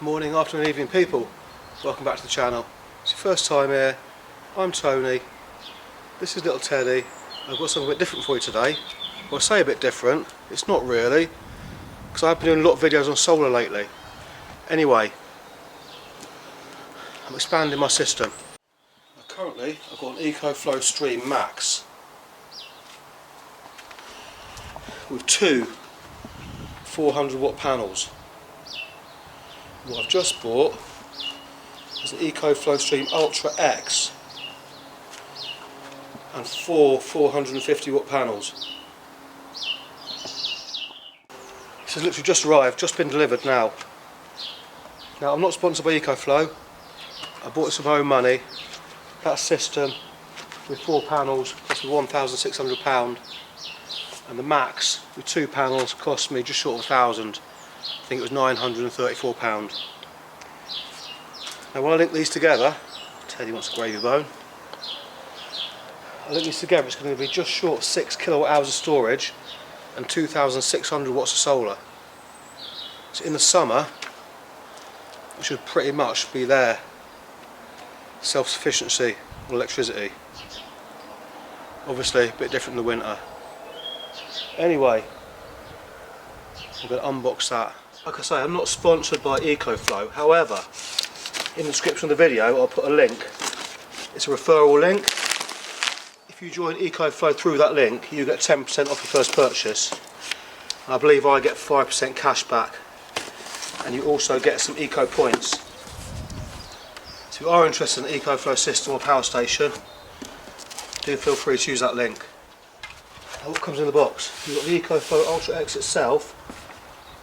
Morning, afternoon, evening people, welcome back to the channel. It's your first time here. I'm Tony, this is little Teddy. I've got something a bit different for you today. Well, I say a bit different, it's not really, because I've been doing a lot of videos on solar lately. Anyway, I'm expanding my system. Now, currently I've got an Ecoflow Stream Max with two 400 watt panels. What I've just bought is an Ecoflow Stream Ultra X and four 450 watt panels. This has literally just arrived, just been delivered now. Now I'm not sponsored by Ecoflow, I bought this with my own money. That system with four panels cost me £1,600 and the Max with two panels cost me just short of £1,000. I think it was £934. Now when I link these together, Teddy wants a gravy bone. I link these together, it's going to be just short of 6 kilowatt hours of storage and 2,600 watts of solar. So in the summer, I should pretty much be there. Self-sufficiency on electricity. Obviously a bit different in the winter. Anyway, I'm going to unbox that. Like I say, I'm not sponsored by Ecoflow, however, in the description of the video I'll put a link. It's a referral link. If you join Ecoflow through that link, you get 10% off your first purchase. And I believe I get 5% cash back. And you also get some Eco points. So if you are interested in the Ecoflow system or power station, do feel free to use that link. Now what comes in the box? You've got the Ecoflow Ultra X itself,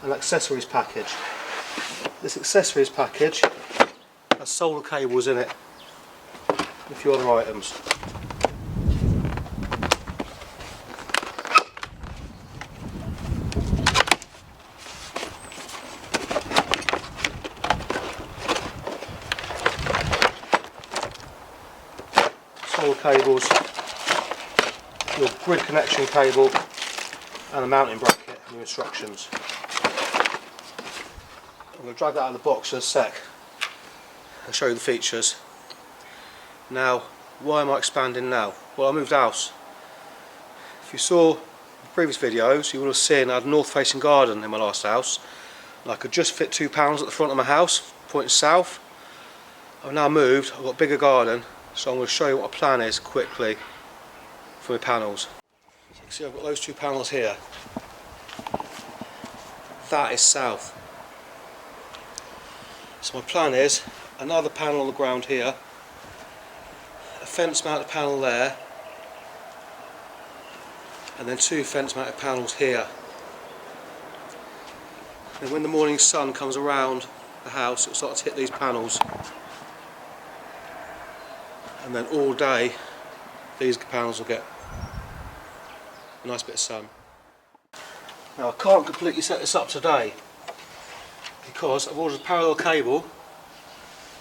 an accessories package. This accessories package has solar cables in it and a few other items. Solar cables, your grid connection cable and a mounting bracket and your instructions. I'm going to drag that out of the box in a sec and show you the features. Now, why am I expanding now? Well, I moved house. If you saw the previous videos, you would have seen I had a north facing garden in my last house and I could just fit 2 panels at the front of my house pointing south. I've now moved, I've got a bigger garden, so I'm going to show you what my plan is quickly for my panels. So you can see I've got those 2 panels here. That is south. So my plan is another panel on the ground here, a fence mounted panel there, and then 2 fence mounted panels here. And when the morning sun comes around the house, it'll start to hit these panels, and then all day these panels will get a nice bit of sun. Now I can't completely set this up today because I've ordered a parallel cable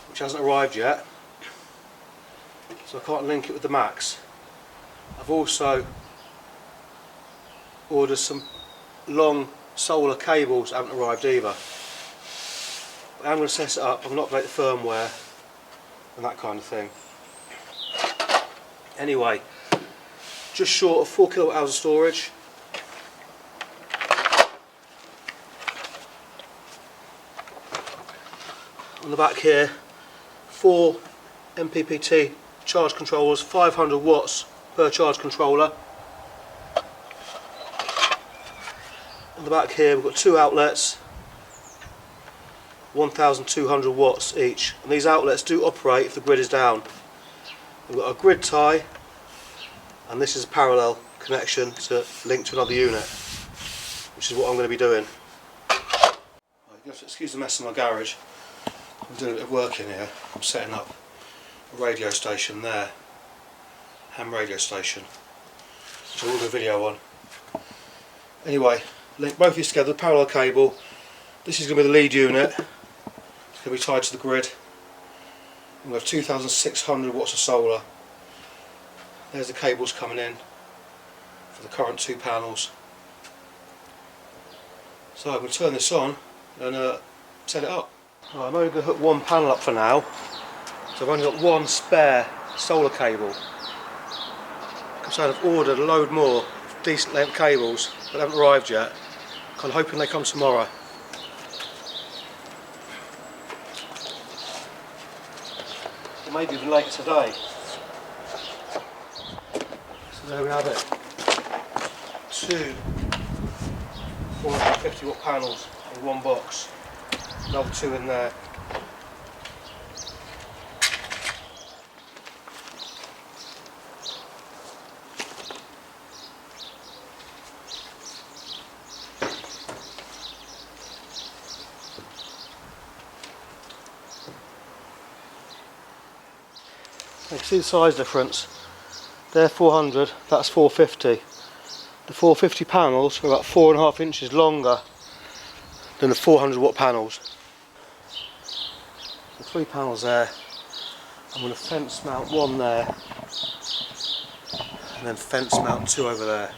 which hasn't arrived yet, so I can't link it with the Max. I've also ordered some long solar cables that haven't arrived either. But I'm going to set it up, I'm going to update the firmware and that kind of thing. Anyway, just short of 4 kilowatt hours of storage. On the back here, 4 MPPT charge controllers, 500 watts per charge controller. On the back here we've got 2 outlets, 1,200 watts each, and these outlets do operate if the grid is down. We've got a grid tie, and this is a parallel connection to link to another unit, which is what I'm going to be doing. You have to excuse the mess in my garage. I'm doing a bit of work in here. I'm setting up a radio station there, ham radio station, which I'll do a video on. Anyway, link both of these together with a parallel cable. This is going to be the lead unit. It's going to be tied to the grid. And we have 2,600 watts of solar. There's the cables coming in for the current 2 panels. So I'm going to turn this on and set it up. Right, I'm only going to hook one panel up for now, so I've only got one spare solar cable. So I've ordered a load more decent length cables, but they haven't arrived yet. I'm hoping they come tomorrow. Or maybe even later today. So there we have it. 2 450 watt panels in one box. Another 2 in there. You can see the size difference. They're 400, that's 450. The 450 panels are about 4.5 inches longer than the 400 watt panels. The 3 panels there. I'm going to fence mount one there, and then fence mount 2 over there.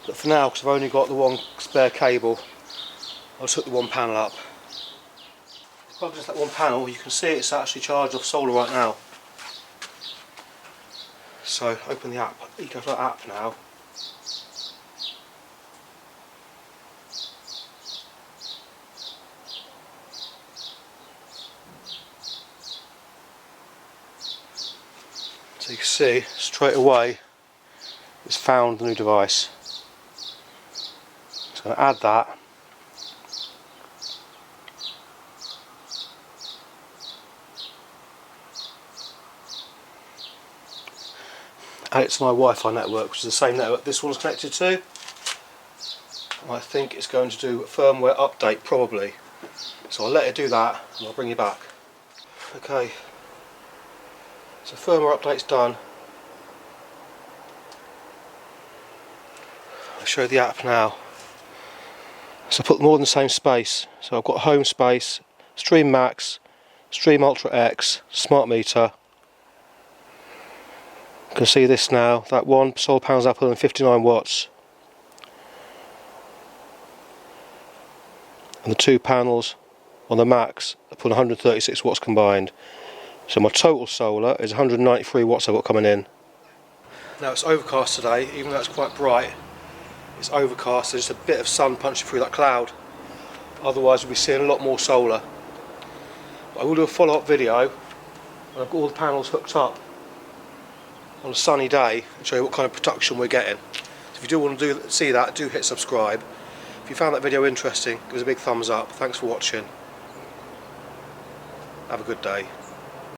But for now, because I've only got the one spare cable, I'll just hook the one panel up. If I just that one panel, you can see it's actually charged off solar right now. So open the app, Ecoflow app now. So you can see straight away it's found the new device. So I'm going to add that. Add it to my Wi-Fi network, which is the same network this one's connected to. I think it's going to do a firmware update probably. So I'll let it do that and I'll bring you back. Okay, so firmware update's done. I'll show you the app now. So I put them all in the same space. So I've got home space, Stream Max, Stream Ultra X, smart meter. You can see this now, that one solar panel's up on 59 watts. And the 2 panels on the Max are putting 136 watts combined. So my total solar is 193 watts I've got coming in. Now it's overcast today, even though it's quite bright. It's overcast, there's just a bit of sun punching through that cloud. Otherwise we'll be seeing a lot more solar. But I will do a follow-up video when I've got all the panels hooked up on a sunny day and show you what kind of production we're getting. So if you do want to see that, do hit subscribe. If you found that video interesting, give us a big thumbs up. Thanks for watching. Have a good day.